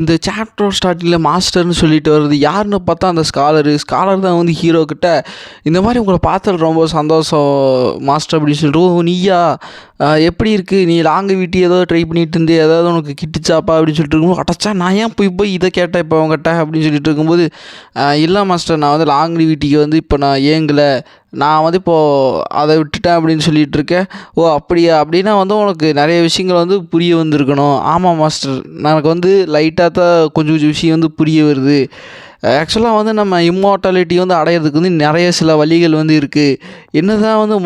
இந்த சாப்டர் ஸ்டார்டிங்கில் மாஸ்டர்னு சொல்லிட்டு வருது. யாருன்னு பார்த்தா அந்த ஸ்காலர் தான் வந்து ஹீரோ கிட்ட இந்த மாதிரி உங்களை பார்த்தது ரொம்ப சந்தோஷம் மாஸ்டர் அப்படின்னு சொல்லிட்டு, ஓ நீயா எப்படி இருக்குது, நீ லாங்கு வீட்டு ஏதோ ட்ரை பண்ணிட்டு இருந்து ஏதாவது உனக்கு கிட்டுச்சாப்பா அப்படின்னு சொல்லிட்டு இருக்கும்போது, அடச்சா நான் ஏன் போய் இதை கேட்டேன் இப்போ அவங்ககிட்ட அப்படின்னு சொல்லிட்டு இருக்கும்போது, இல்லை மாஸ்டர் நான் வந்து லாங் வீட்டுக்கு வந்து இப்போ நான் ஏங்கலை, நான் வந்து இப்போது அதை விட்டுட்டேன் அப்படின்னு சொல்லிட்டு இருக்கேன். ஓ அப்படியா, அப்படின்னா வந்து உனக்கு நிறைய விஷயங்கள் வந்து புரிய வந்திருக்கணும். ஆமாம் மாஸ்டர், எனக்கு வந்து லைட்டாக தான் கொஞ்சம் கொஞ்சம் விஷயம் வந்து புரிய வருது. ஆக்சுவலாக வந்து நம்ம இம்மார்ட்டாலிட்டி வந்து அடையிறதுக்கு வந்து நிறைய சில வழிகள் வந்து இருக்குது. என்ன தான் வந்து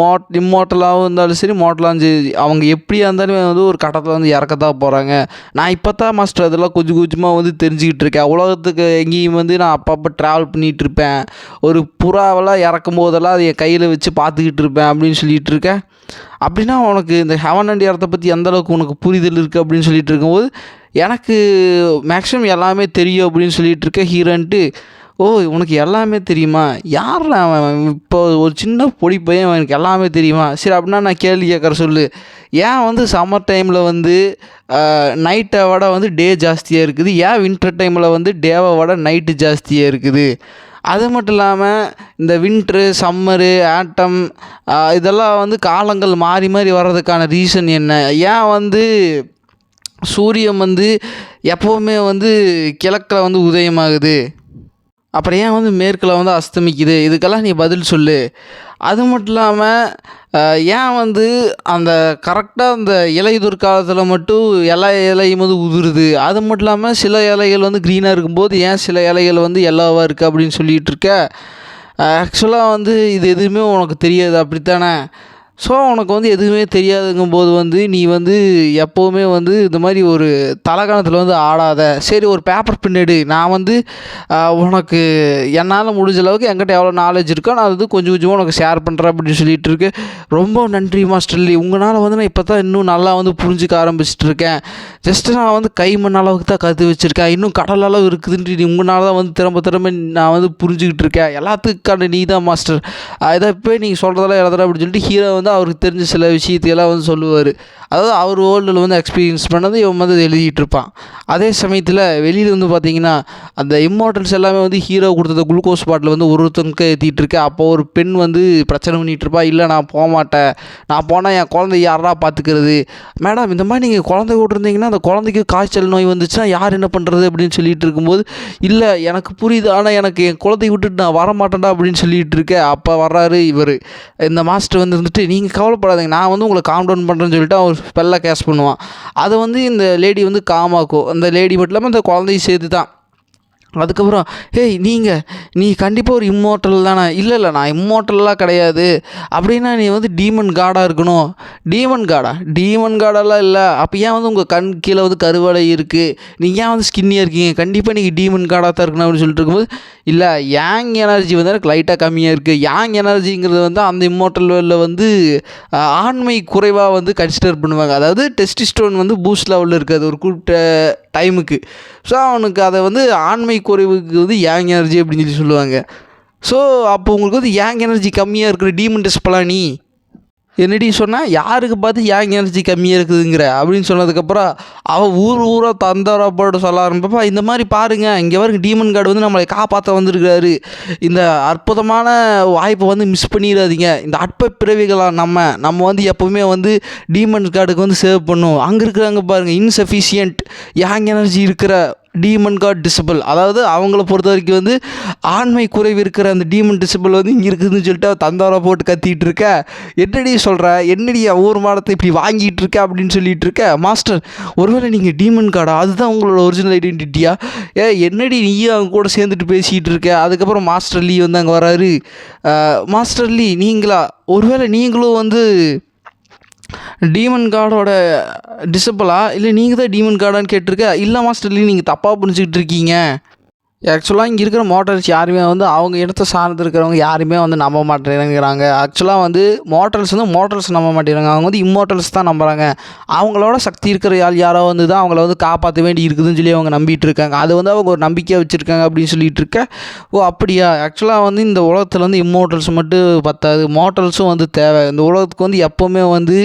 இம்மார்ட்டலாகவும் இருந்தாலும் சரி, மார்ட்டலாகவும் சரி, அவங்க எப்படியா இருந்தாலும் வந்து ஒரு கட்டத்தில் வந்து இறக்கத்தான் போகிறாங்க. நான் இப்போ தான் மாஸ்டர் அதெல்லாம் கொஞ்சம் கொஞ்சமாக வந்து தெரிஞ்சுக்கிட்டு இருக்கேன். உலகத்துக்கு எங்கேயும் வந்து நான் அப்பப்போ ட்ராவல் பண்ணிகிட்டு இருப்பேன். ஒரு புறாவெல்லாம் இறக்கும் போதெல்லாம் அதை என் கையில் வச்சு பார்த்துக்கிட்டு இருப்பேன் அப்படின்னு சொல்லிகிட்டு இருக்கேன். அப்படின்னா உனக்கு இந்த ஹெவன் அண்ட் எர்த்தை பற்றி எந்தளவுக்கு உனக்கு புரிதல் இருக்குது அப்படின்னு சொல்லிட்டு இருக்கும்போது, எனக்கு மேக்ஸிமம் எல்லாமே தெரியும் அப்படின்னு சொல்லிட்டு இருக்க ஹீரோன்ட்டு, ஓ உனக்கு எல்லாமே தெரியுமா, யார்ரா அவன், இப்போ ஒரு சின்ன பொடி பையன் எனக்கு எல்லாமே தெரியுமா, சரி அப்படின்னா நான் கேள்வி கேட்குற சொல்லு, ஏன் வந்து சம்மர் டைமில் வந்து நைட்டை விட வந்து டே ஜாஸ்தியாக இருக்குது, ஏன் வின்டர் டைமில் வந்து டேவை விட நைட்டு ஜாஸ்தியாக இருக்குது, அது மட்டும் இல்லாமல் இந்த வின்ட்ரு சம்மரு ஆட்டம் இதெல்லாம் வந்து காலங்கள் மாறி மாறி வர்றதுக்கான ரீசன் என்ன, ஏன் வந்து சூரியன் வந்து எப்போவுமே வந்து கிழக்கில் வந்து உதயமாகுது, அப்புறம் ஏன் வந்து மேற்கில் வந்து அஸ்தமிக்குது, இதுக்கெல்லாம் நீ பதில் சொல்லு. அது மட்டும் இல்லாமல் ஏன் வந்து அந்த கரெக்டாக அந்த இலையுதிர் காலத்தில் மட்டும் எல்லா இலையும் வந்து உதிருது, அது மட்டும் இல்லாமல் சில இலைகள் வந்து க்ரீனாக இருக்கும்போது ஏன் சில இலைகள் வந்து எல்லோவாக இருக்குது அப்படின்னு சொல்லிகிட்டு இருக்க. ஆக்சுவலாக வந்து இது எதுவுமே உனக்கு தெரியாது அப்படித்தானே. ஸோ உனக்கு வந்து எதுவுமே தெரியாதுங்கும்போது வந்து நீ வந்து எப்போவுமே வந்து இந்த மாதிரி ஒரு தலகணத்தில் வந்து ஆடாத. சரி ஒரு பேப்பர் பின்னாடி நான் வந்து உனக்கு என்னால் முடிஞ்ச அளவுக்கு என்கிட்ட எவ்வளோ நாலேஜ் இருக்கோ நான் வந்து கொஞ்சம் கொஞ்சமாக உனக்கு ஷேர் பண்ணுறேன் அப்படின்னு சொல்லிட்டு இருக்கு. ரொம்ப நன்றி மாஸ்டர்லி, உங்களால் வந்து நான் இப்போ தான் இன்னும் நல்லா வந்து புரிஞ்சுக்க ஆரம்பிச்சிட்டு இருக்கேன். ஜஸ்ட்டு நான் வந்து கை மண் அளவுக்கு தான் கற்று வச்சுருக்கேன், இன்னும் கடல் அளவு இருக்குதுன்ட்டு நீ உங்களால் தான் வந்து திரும்ப நான் வந்து புரிஞ்சுக்கிட்டு இருக்கேன். எல்லாத்துக்கான நீ தான் மாஸ்டர், இதை இப்போ நீங்கள் சொல்கிறதெல்லாம் எழுதுற அப்படின்னு சொல்லிட்டு ஹீரோ வந்து அவருக்கு தெரிஞ்ச சில விஷயத்தையெல்லாம் வந்து சொல்லுவார். அதாவது அவர் வேர்ல்டில் வந்து எக்ஸ்பீரியன்ஸ் பண்ணது இவன் வந்து எழுதிட்டு இருப்பான். அதே சமயத்தில் வெளியில் வந்து பார்த்திங்கன்னா அந்த இம்மார்ட்டல்ஸ் எல்லாமே வந்து ஹீரோ கொடுத்தத குளுக்கோஸ் பாட்டில் வந்து ஒருத்தனுக்கு ஏற்றிட்டு இருக்கு. அப்போ ஒரு பெண் வந்து பிரச்சனை பண்ணிகிட்டு இருப்பா, இல்லை நான் போக மாட்டேன், நான் போனால் என் குழந்தை யாரா பார்த்துக்கிறது, மேடம் இந்த மாதிரி நீங்கள் குழந்தை விட்டுருந்தீங்கன்னா அந்த குழந்தைக்கு காய்ச்சல் நோய் வந்துச்சுன்னா யார் என்ன பண்ணுறது அப்படின்னு சொல்லிட்டு இருக்கும்போது, இல்லை எனக்கு புரியுது, ஆனால் எனக்கு என் குழந்தைய விட்டுட்டு நான் வரமாட்டேன்டா அப்படின்னு சொல்லிட்டு இருக்கேன். அப்போ வர்றாரு இவர், இந்த மாஸ்டர் வந்து இருந்துட்டு, நீங்கள் கவலைப்படாதீங்க நான் வந்து உங்களை காம் டவுன் பண்ணுறேன்னு சொல்லிட்டு அவர் ஸ்பெல்லை கேஷ் பண்ணுவான். அதை வந்து இந்த லேடி வந்து காமாக்கும். அந்த லேடி மட்டும் இல்லாமல் அந்த குழந்தையும் சேர்த்து தான். அதுக்கப்புறம் ஏய் நீ கண்டிப்பாக ஒரு இம்மோர்ட்டல் தானே, இல்லை நான் இம்மோர்ட்டல்லாம் கிடையாது, அப்படின்னா நீ வந்து டீமன் காடாக இருக்கணும். டீமன் காடெல்லாம் இல்லை, அப்போ ஏன் வந்து உங்கள் கண் கீழே வந்து கருவடை இருக்குது, நீங்கள் ஏன் வந்து ஸ்கின்னியாக இருக்கீங்க, கண்டிப்பாக நீங்கள் டீமன் காடாக தான் இருக்கணும் அப்படின்னு சொல்லிட்டு இருக்கும்போது, இல்லை யாங் எனர்ஜி வந்து எனக்கு லைட்டாக கம்மியாக இருக்குது. யாங் எனர்ஜிங்கிறது வந்து அந்த இம்மோர்ட்டல் வேர்ல்டில் வந்து ஆண்மை குறைவாக வந்து கன்சிடர் பண்ணுவாங்க. அதாவது டெஸ்டிஸ்டோன் வந்து பூஸ்ட் லெவலில் இருக்காது ஒரு குறிப்பிட்ட டைமுக்கு. ஸோ அவனுக்கு அதை வந்து ஆண்மை குறைவுக்கு வந்து யாங் எனர்ஜி அப்படின்னு சொல்லி சொல்லுவாங்க. ஸோ அப்போ உங்களுக்கு வந்து யாங் எனர்ஜி கம்மியாக இருக்கிற டீமன் டெஸ்ட்லாம் நீ என்னடி சொன்னால் யாருக்கு பார்த்து யாங் எனர்ஜி கம்மியாக இருக்குதுங்கிற அப்படின்னு சொன்னதுக்கப்புறம் அவள் ஊராக தந்தரப்போட்டு சொல்ல ஆரம்பிப்பா, இந்த மாதிரி பாருங்கள் இங்கே வரைக்கும் டீமன் கார்டு வந்து நம்மளை காப்பாற்ற வந்திருக்காரு, இந்த அற்புதமான வாய்ப்பை வந்து மிஸ் பண்ணிடாதீங்க. இந்த அற்ப பிறவிகளாக நம்ம வந்து எப்போவுமே வந்து டீமன் கார்டுக்கு வந்து சேவ் பண்ணும். அங்கே இருக்கிறாங்க பாருங்கள் இன்சஃபிஷியன்ட் யாங் எனர்ஜி இருக்கிற டீமன் காட் டிசபிள், அதாவது அவங்கள பொறுத்த வரைக்கும் வந்து ஆண்மை குறைவு இருக்கிற அந்த டீமன் டிசபிள் வந்து இங்கே இருக்குதுன்னு சொல்லிட்டு தந்தாரா போட்டு கத்திட்டு இருக்க. என்னடி சொல்கிற, என்னடி ஒவ்வொரு மாடத்தை இப்படி வாங்கிட்டு இருக்க அப்படின்னு சொல்லிட்டு இருக்க. மாஸ்டர் ஒருவேளை நீங்கள் டீமன் கார்டா, அதுதான் உங்களோட ஒரிஜினல் ஐடென்டிட்டியா, என்னடி நீயும் அவங்க கூட சேர்ந்துட்டு பேசிகிட்டு இருக்க. அதுக்கப்புறம் மாஸ்டர் லீ வந்து அங்கே வராரு. மாஸ்டர் லீ நீங்களா, ஒருவேளை நீங்களும் வந்து டீமன் கார்டோட டிசபிளா, இல்லை நீங்கள் தான் டீமன் கார்டான்னு கேட்டிருக்க. இல்லை மாஸ்டர் லீ நீங்கள் தப்பாக புரிஞ்சுக்கிட்டு இருக்கீங்க, ஆக்சுவலாக இங்கே இருக்கிற மோட்டல்ஸ் யாருமே வந்து அவங்க இடத்த சார்ந்து இருக்கிறவங்க யாருமே வந்து நம்ப மாட்டேங்கிறாங்க. ஆக்சுவலாக வந்து மோட்டல்ஸ் நம்ப மாட்டேங்கிறாங்க. அவங்க வந்து இம்மோட்டல்ஸ் தான் நம்புகிறாங்க. அவங்களோட சக்தி இருக்கிற யாரோ வந்து தான் அவங்கள வந்து காப்பாற்ற வேண்டி இருக்குதுன்னு சொல்லி அவங்க நம்பிட்டு இருக்காங்க. அது வந்து அவங்க ஒரு நம்பிக்கையாக வச்சுருக்காங்க அப்படின்னு சொல்லிட்டு இருக்க. ஓ அப்படியா? ஆக்சுவலாக வந்து இந்த உலகத்தில் வந்து இம்மோட்டல்ஸ் மட்டும் பத்தாது, மோட்டல்ஸும் வந்து தேவை. இந்த உலகத்துக்கு வந்து எப்போவுமே வந்து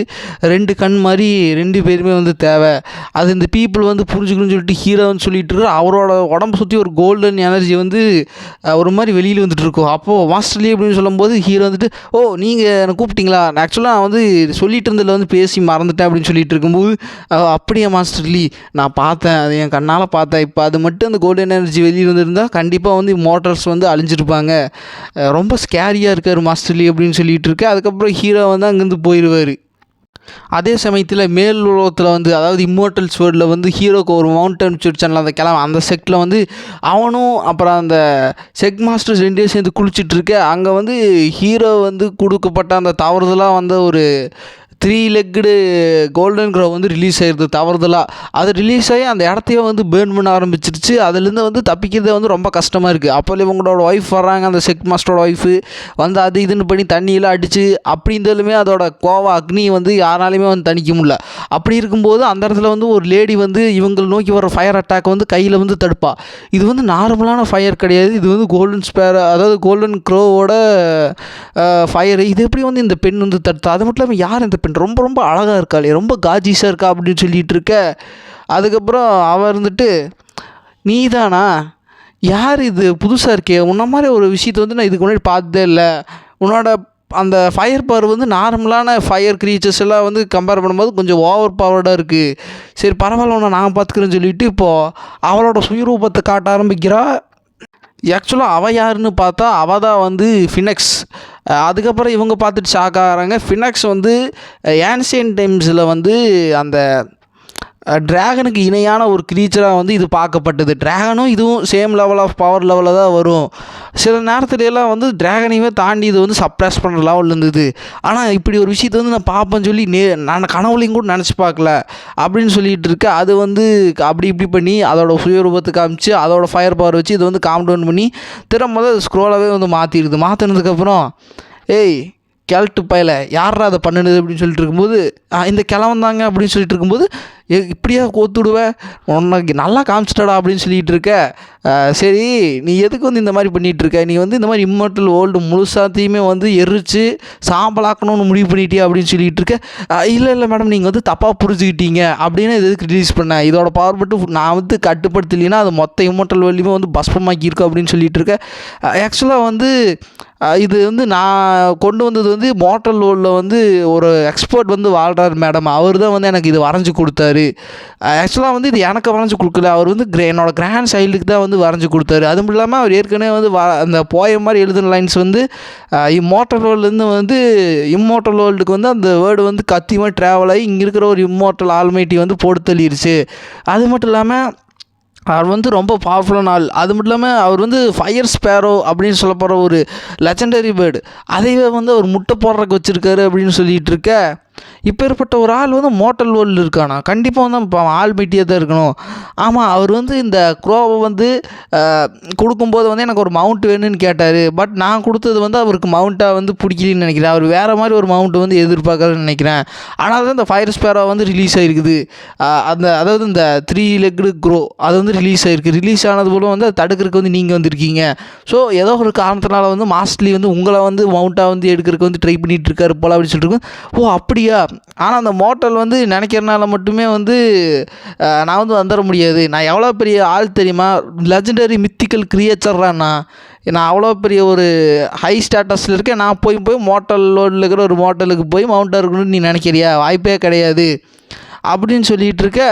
2 கண் மாதிரி 2 பேருமே வந்து தேவை. அது இந்த பீப்புள் வந்து புரிஞ்சுக்கணும்னு சொல்லிட்டு ஹீரோன்னு சொல்லிட்டு இருக்காரு. அவரோட உடம்பு சுற்றி ஒரு கோல்டன் எனர்ஜி வந்து ஒரு மாதிரி வெளியில் வந்துட்டு இருக்கும். அப்போது மாஸ்டர்லி அப்படின்னு சொல்லும்போது ஹீரோ வந்துட்டு, ஓ நீங்கள் என்னை கூப்பிட்டீங்களா, ஆக்சுவலாக நான் வந்து சொல்லிட்டு இருந்ததில் வந்து பேசி மறந்துட்டேன் அப்படின்னு சொல்லிட்டு இருக்கும்போது, அப்படியே மாஸ்டர்லி நான் பார்த்தேன், அது என் கண்ணால் பார்த்தேன். இப்போ அது மட்டும் அந்த கோல்டன் எனர்ஜி வெளியில் வந்துருந்தால் கண்டிப்பாக வந்து மோட்டர்ஸ் வந்து அழிஞ்சிருப்பாங்க. ரொம்ப ஸ்கேரியாக இருக்கார் மாஸ்டர்லி அப்படின்னு சொல்லிட்டு இருக்கு. அதுக்கப்புறம் ஹீரோ வந்து அங்கேருந்து போயிடுவார். அதே சமயத்தில் மேல் உலகத்தில் வந்து அதாவது இம்மோர்டல்ஸ் வேர்ல்டில் வந்து ஹீரோக்கு ஒரு மவுண்டன் சுடிச்சான்ல அந்த கிளம்ப அந்த செக்டில் வந்து அவனும் அப்புறம் அந்த செக் மாஸ்டர்ஸ் 2 பேரும் சேர்ந்து குளிச்சிட்ருக்க. அங்கே வந்து ஹீரோ வந்து கொடுக்கப்பட்ட அந்த தவறுதலாக வந்த ஒரு 3 லெக்குடு கோல்டன் க்ரோ வந்து ரிலீஸ் ஆகிடுது தவறுதலாக. அது ரிலீஸ் ஆகி அந்த இடத்தையே வந்து பேர்ன் பண்ண ஆரம்பிச்சிருச்சு. அதுலேருந்து வந்து தப்பிக்கிறதே வந்து ரொம்ப கஷ்டமாக இருக்குது. அப்போ இவங்களோட ஒய்ஃப் வர்றாங்க, அந்த செக் மாஸ்டரோட ஒய்ஃபு வந்து அது இதுன்னு பண்ணி தண்ணியெல்லாம் அடித்து அப்படி இருந்தாலுமே அதோட கோவம் அக்னி வந்து யாராலையுமே வந்து தணிக்க முடியல. அப்படி இருக்கும்போது அந்த இடத்துல வந்து ஒரு லேடி வந்து இவங்களை நோக்கி வர ஃபயர் அட்டாக் வந்து கையில் வந்து தடுப்பா. இது வந்து நார்மலான ஃபயர் கிடையாது, இது வந்து கோல்டன் ஸ்பேர் அதாவது கோல்டன் க்ரோவோட ஃபயர். இது எப்படி வந்து இந்த பெண் வந்து தடுத்தா? அது மட்டும் இல்லாமல் யார் இந்த பெண், ரொம்ப ரொம்ப அழகாக இருக்காளே, ரொம்ப காஜிஸாக இருக்கா அப்படின்னு சொல்லிட்டு இருக்க. அதுக்கப்புறம் அவள் இருந்துட்டு, நீ தானா, யார் இது புதுசாக இருக்கே, உன்ன மாதிரி ஒரு விஷயத்தை வந்து நான் இதுக்கு முன்னாடி பார்த்ததே இல்லை. உன்னோட அந்த ஃபயர் பவர் வந்து நார்மலான ஃபயர் க்ரீச்சர்ஸ் எல்லாம் வந்து கம்பேர் பண்ணும்போது கொஞ்சம் ஓவர் பவர்டாக இருக்குது. சரி பரவாயில்ல, உன்னை நான் பார்த்துக்கிறேன்னு சொல்லிட்டு இப்போது அவளோட சுயரூபத்தை காட்ட ஆரம்பிக்கிறா. ஆக்சுவலாக அவள் யாருன்னு பார்த்தா அவள் தான் வந்து ஃபினக்ஸ். அதுக்கப்புறம் இவங்க பார்த்துட்டு ஷாக் ஆகிறாங்க. ஃபினக்ஸ் வந்து ஏன்சியன் டைம்ஸில் வந்து அந்த ட்ராகனுக்கு இணையான ஒரு க்ரீச்சராக வந்து இது பார்க்கப்பட்டது. ட்ராகனும் இதுவும் சேம் லெவல் ஆஃப் பவர் லெவலில் தான் வரும். சில நேரத்துலலாம் வந்து ட்ராகனையுமே தாண்டி இது வந்து சப்ரஸ் பண்ணுற லெவலில் இருந்தது. ஆனால் இப்படி ஒரு விஷயத்தை வந்து நான் பார்ப்பேன்னு சொல்லி நான் கனவுலையும் கூட நினச்சி பார்க்கல அப்படின்னு சொல்லிகிட்டு இருக்க. அது வந்து அப்படி இப்படி பண்ணி அதோட சுயரூபத்தை காமிச்சு அதோட ஃபயர் பவர் வச்சு இது வந்து காம் டவுன் பண்ணி திரும்ப ஸ்க்ரோலாகவே வந்து மாற்றிடுது. மாற்றினதுக்கப்புறம், ஏய் கெல்ட்டு பயல யாரா அதை பண்ணுனது அப்படின்னு சொல்லிட்டு இருக்கும்போது, இந்த கிழவன் தாங்க அப்படின்னு சொல்லிட்டு இருக்கும்போது, இப்படியா கோத்து விடுவேன், உனக்கு நல்லா காமிச்சிட்டடா அப்படின்னு சொல்லிகிட்டு இருக்க. சரி நீ எதுக்கு வந்து இந்த மாதிரி பண்ணிகிட்ருக்க, நீ வந்து இந்த மாதிரி இம்மோர்டல் வேர்ல்டு முழுசாத்தையுமே வந்து எரிச்சு சாம்பலாக்கணும்னு முடிவு பண்ணிட்டியா அப்படின்னு சொல்லிகிட்டு இருக்க. இல்லை இல்லை மேடம், நீங்கள் வந்து தப்பாக புரிஞ்சுக்கிட்டீங்க அப்படின்னு இது எதுக்கு ரிலீஸ் பண்ணேன், இதோட பவர் மட்டும் நான் வந்து கட்டுப்படுத்தலைன்னா அது மொத்த இம்மோர்டல் வேர்ல்டுமே வந்து பஸ்பமாக்கியிருக்கோம் அப்படின்னு சொல்லிகிட்டு இருக்க. ஆக்சுவலாக வந்து இது வந்து நான் கொண்டு வந்தது வந்து மோர்டல் வேர்ல்டில் வந்து ஒரு எக்ஸ்பர்ட் வந்து வாழ்கிறார் மேடம், அவர் தான் வந்து எனக்கு இது வரைஞ்சி கொடுத்தாரு. ஆக்சுவலாக வந்து இது எனக்கு வரைஞ்சி கொடுக்கல, அவர் வந்து என்னோட கிராண்ட் சைல்டுக்கு தான் வந்து வரைஞ்சி கொடுத்தாரு. அதுவும் இல்லாமல் அவர் ஏற்கனவே வந்து அந்த போயம் மாதிரி எழுதின லைன்ஸ் வந்து இம்மோர்டல் வேர்ல்டுலேருந்து வந்து இம்மோர்டல் வேர்ல்டுக்கு வந்து அந்த வேர்டு வந்து கத்தியமாக ட்ராவல் ஆகி இங்கே இருக்கிற ஒரு இம்மோர்டல் ஆல்மைட்டி வந்து போட்டு தள்ளிடுச்சு. அது மட்டும் இல்லாமல் அவர் வந்து ரொம்ப பவர்ஃபுல்லான ஆள். அது மட்டும் இல்லாமல் அவர் வந்து ஃபயர் ஸ்பேரோ அப்படின்னு சொல்ல போகிற ஒரு லெஜண்டரி பேர்டு, அதையே வந்து அவர் முட்டை போடுறதுக்கு வச்சுருக்காரு அப்படின்னு சொல்லிகிட்டு இருக்க. இப்போ ஏற்பட்ட ஒரு ஆள் வந்து மோர்டல் வேர்ல்டில் இருக்கானா, கண்டிப்பாக வந்து இப்போ ஆள் மெட்டியாக தான் இருக்கணும். ஆமாம், அவர் வந்து இந்த க்ரோவை வந்து கொடுக்கும்போது வந்து எனக்கு ஒரு மவுண்ட் வேணும்னு கேட்டார். பட் நான் கொடுத்தது வந்து அவருக்கு மவுண்ட்டாக வந்து பிடிக்கலன்னு நினைக்கிறேன். அவர் வேறு மாதிரி ஒரு மவுண்ட் வந்து எதிர்பார்க்குறேன்னு நினைக்கிறேன். ஆனால் தான் இந்த ஃபயர் ஸ்பேரோ வந்து ரிலீஸ் ஆகிருக்குது. அதாவது இந்த 3 லெக்டு க்ரோ அது வந்து ரிலீஸ் ஆகிருக்கு. ரிலீஸ் ஆனது போல வந்து அதை தடுக்கிறதுக்கு வந்து நீங்கள் வந்திருக்கீங்க. ஸோ ஏதோ ஒரு காரணத்தினால வந்து மாஸ்ட்லி வந்து உங்களை வந்து மவுண்ட்டாக வந்து எடுக்கிறதுக்கு வந்து ட்ரை பண்ணிகிட்டு இருக்காரு போல அப்படின்னு சொல்லிட்டு. ஓ அப்படியா? ஆனால் அந்த மோர்டல் வந்து நினைக்கிறனால மட்டுமே வந்து நான் வந்து வந்துட முடியாது. நான் எவ்வளோ பெரிய ஆள் தெரியுமா, லெஜண்டரி மித்திக்கல் கிரியேச்சர்றாண்ணா, நான் அவ்வளோ பெரிய ஒரு ஹை ஸ்டேட்டஸில் இருக்கேன். நான் போய் மோர்டல் லோடில் இருக்கிற ஒரு மோர்டலுக்கு போய் மவுண்டாக இருக்கணும்னு நீ நினைக்கிறியா, வாய்ப்பே கிடையாது அப்படின்னு சொல்லிகிட்டு இருக்க.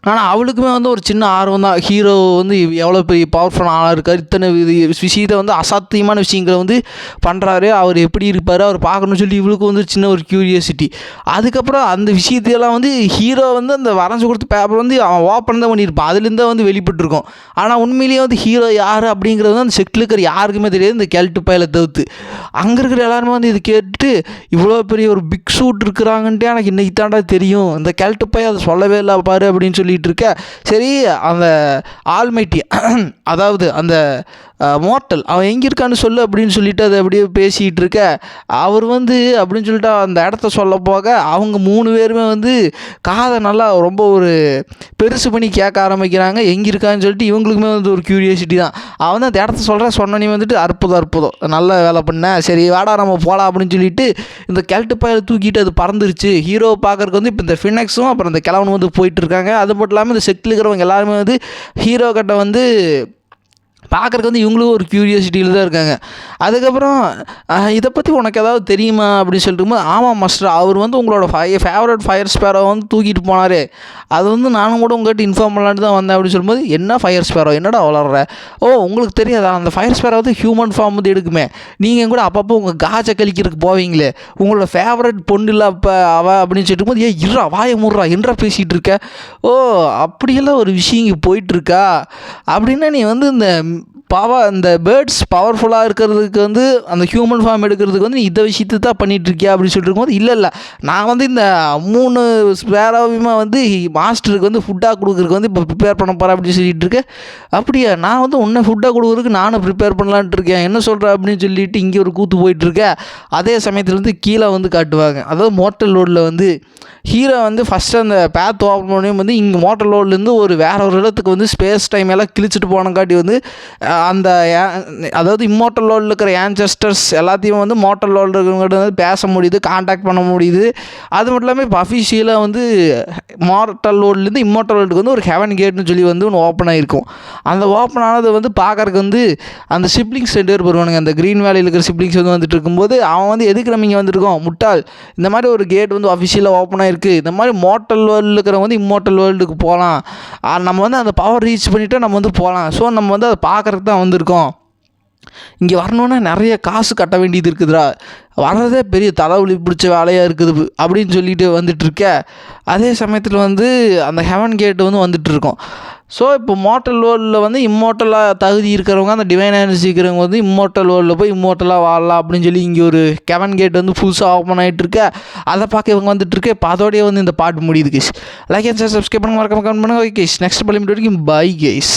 ஆனால் அவளுக்குமே வந்து ஒரு சின்ன ஆர்வம் தான், ஹீரோ வந்து எவ்வளோ பெரிய பவர்ஃபுல் ஆளாக இருக்கார், இத்தனை விஷயத்தை வந்து அசாத்தியமான விஷயங்களை வந்து பண்ணுறாரு, அவர் எப்படி இருப்பார், அவர் பார்க்கணும்னு சொல்லி இவளுக்கு வந்து சின்ன ஒரு க்யூரியாசிட்டி. அதுக்கப்புறம் அந்த விஷயத்தையெல்லாம் வந்து ஹீரோ வந்து அந்த வரைஞ்சி கொடுத்த பேப்பர் வந்து அவன் ஓப்பன் தான் பண்ணியிருப்பான், அதுலேருந்து தான் வந்து வெளிப்பட்டுருக்கும். ஆனால் உண்மையிலேயே வந்து ஹீரோ யார் அப்படிங்கிறது வந்து அந்த செட்டில் இருக்கிற யாருக்குமே தெரியாது, இந்த கெல்ட்டு பையில தவிர்த்து. அங்கே இருக்கிற எல்லாருமே வந்து இது கேட்டுட்டு, இவ்வளோ பெரிய ஒரு பிக் சூட் இருக்கிறாங்கன்ட்டு எனக்கு இன்னைக்கு தாண்டா தெரியும், இந்த கெல்ட்டு பை அதை சொல்லவே இல்லை பாரு அப்படின்னு சொல்லி சொல்லிகிட்டு இருக்க. சரி, அந்த ஆல்மைட்டி அதாவது அந்த மோர்ட்டல் அவன் எங்கே இருக்கான்னு சொல்லு அப்படின்னு சொல்லிட்டு அதை அப்படியே பேசிகிட்டு இருக்க. அவர் வந்து அப்படின்னு சொல்லிட்டு அந்த இடத்த சொல்ல போக அவங்க 3 பேருமே வந்து காதை நல்லா ரொம்ப ஒரு பெருசு பண்ணி கேட்க ஆரம்பிக்கிறாங்க எங்கே இருக்கான்னு சொல்லிட்டு. இவங்களுக்குமே வந்து ஒரு க்யூரியாசிட்டி தான். அவன் தான் அந்த இடத்த சொல்கிறேன் சொன்னனே வந்துட்டு அற்புதம் நல்ல வேலை பண்ண, சரி வாடா நம்ம போகலாம் அப்படின்னு சொல்லிட்டு இந்த கெல்ட்டு பயில தூக்கிட்டு அது பறந்துருச்சு. ஹீரோவை பார்க்கறக்கு வந்து இப்போ இந்த ஃபினெக்ஸும் அப்புறம் இந்த கிழவனும் வந்து போயிட்டுருக்காங்க. அது மட்டும் இல்லாமல் இந்த செட்டில் இருக்கிறவங்க எல்லாருமே வந்து ஹீரோ கிட்ட வந்து பார்க்குறக்கு வந்து இவங்களும் ஒரு க்யூரியாசிட்டியில் தான் இருக்காங்க. அதுக்கப்புறம் இதை பற்றி உனக்கு ஏதாவது தெரியுமா அப்படின்னு சொல்லிட்டு இருக்கும்போது, ஆமாம் மாஸ்டர், அவர் வந்து உங்களோட ஃபேவரட் ஃபயர் ஸ்பேரோ வந்து தூக்கிட்டு போனார், அது வந்து நானும் கூட உங்கள்கிட்ட இன்ஃபார்ம் பண்ணலான்னு தான் வந்தேன் அப்படின்னு சொல்லும்போது, என்ன ஃபயர் ஸ்பேரோ, என்னடா வளர்ற, ஓ உங்களுக்கு தெரியாதா, அந்த ஃபயர் ஸ்பேரோ வந்து ஹியூமன் ஃபார்ம் வந்து எடுக்குமே, நீங்கள் கூட அப்பப்போ உங்கள் காஜை கழிக்கிறதுக்கு போவீங்களே, உங்களோட ஃபேவரட் பொண்ணு இல்லை அப்போ அப்படின்னு சொல்லிட்டு இருக்கும்போது, இருறா வாயை மூடுறா என்றா பேசிகிட்டு இருக்க, ஓ அப்படியெல்லாம் ஒரு விஷயம் இங்கே போயிட்டுருக்கா அப்படின்னா நீ வந்து இந்த பேர்ட்ஸ் பவர்ஃபுல்லாக இருக்கிறதுக்கு வந்து அந்த ஹியூமன் ஃபார்ம் எடுக்கிறதுக்கு வந்து நீ இந்த விஷயத்தை தான் பண்ணிகிட்ருக்கியா அப்படின்னு சொல்லிட்டு இருக்கும்போது, இல்லை நான் வந்து இந்த 3 ஸ்பேரோவையுமே வந்து மாஸ்டருக்கு வந்து ஃபுட்டாக கொடுக்குறதுக்கு வந்து இப்போ ப்ரிப்பேர் பண்ண போகிறேன் அப்படின்னு சொல்லிட்டு இருக்கேன். அப்படியா, நான் வந்து உன்னை ஃபுட்டாக கொடுக்குறதுக்கு நானும் ப்ரிப்பேர் பண்ணலான்ட்டு இருக்கேன், என்ன சொல்கிறேன் அப்படின்னு சொல்லிட்டு இங்கே ஒரு கூத்து போயிட்டுருக்கேன். அதே சமயத்தில் வந்து கீழே வந்து காட்டுவாங்க, அதாவது மோட்டல் லோடில் வந்து ஹீரோ வந்து ஃபஸ்ட்டு அந்த பேத் ஓப்பன் பண்ணி வந்து இங்கே மோட்டல் லோட்லேருந்து வேறு ஒரு இடத்துக்கு வந்து ஸ்பேஸ் டைம் எல்லாம் கிழிச்சிட்டு போனங்காட்டி வந்து அந்த அதாவது இம்மோட்டல் லோடில் இருக்கிற ஆன்செஸ்டர்ஸ் எல்லாத்தையும் வந்து மோட்டல் லோடில் இருக்கிறவங்ககிட்ட வந்து பேச முடியுது, கான்டாக்ட் பண்ண முடியுது. அது மட்டும் இல்லாமல் இப்போ அஃபிஷியலாக வந்து மோட்டல் லோட்லேருந்து இம்மோட்டல் லோடுக்கு வந்து ஒரு ஹெவன் கேட்னு சொல்லி வந்து ஒன்று ஓப்பன் ஆகிருக்கும். அந்த ஓப்பன் ஆனது வந்து பார்க்கறக்கு வந்து அந்த சிப்ளிங்ஸ் 2 பேர் வருவானுங்க, அந்த க்ரீன் வேலியில் இருக்கிற சிப்ளிங்ஸ் வந்து வந்துட்டு இருக்கும்போது அவன் வந்து எதுக்கு நம்ம இங்கே வந்துருக்கோம் முட்டாள், இந்த மாதிரி ஒரு கேட் வந்து அஃபிஷியலாக ஓப்பன் ஆகிருக்கு, இந்த மாதிரி மோட்டல் வேர்ல்டில் இருக்கிறவங்க வந்து இம்மோட்டல் வேர்ல்டுக்கு போகலாம், நம்ம வந்து அந்த பவர் ரீச் பண்ணிவிட்டு நம்ம வந்து போகலாம், ஸோ நம்ம வந்து அதை பார்க்குறதுக்கு தான் வந்திருக்கோம், இங்கே வரணுன்னா நிறைய காசு கட்ட வேண்டியது இருக்குதுடா, வர்றதே பெரிய தலைவலி பிடிச்ச வேலையாக இருக்குது அப்படின்னு சொல்லிட்டு வந்துட்டுருக்க. அதே சமயத்தில் வந்து அந்த ஹெவன் கேட்டு வந்து வந்துட்டுருக்கோம். ஸோ இப்போ மோட்டல் வேர்ல்டில் வந்து இம்மோட்டலாக தகுதி இருக்கிறவங்க, அந்த டிவைன் எனர்ஜி இருக்கிறவங்க வந்து இம்மோட்டல் வேர்ல்டில் போய் இம்மோட்டலாக வாழலாம் அப்படின்னு சொல்லி இங்கே ஒரு ஹெவன் கேட் வந்து புதுசாக ஓப்பன் ஆகிட்டுருக்க. அதை பார்க்க இவங்க வந்துட்டுருக்க. இப்போ அதோடய வந்து இந்த பாட்டு முடியுது guys. Like and share subscribe பண்ணுங்க, மறக்காம கமெண்ட் பண்ணுங்க. ஓகே கைஸ், நெக்ஸ்ட் பள்ளி வரைக்கும் பை கைஸ்.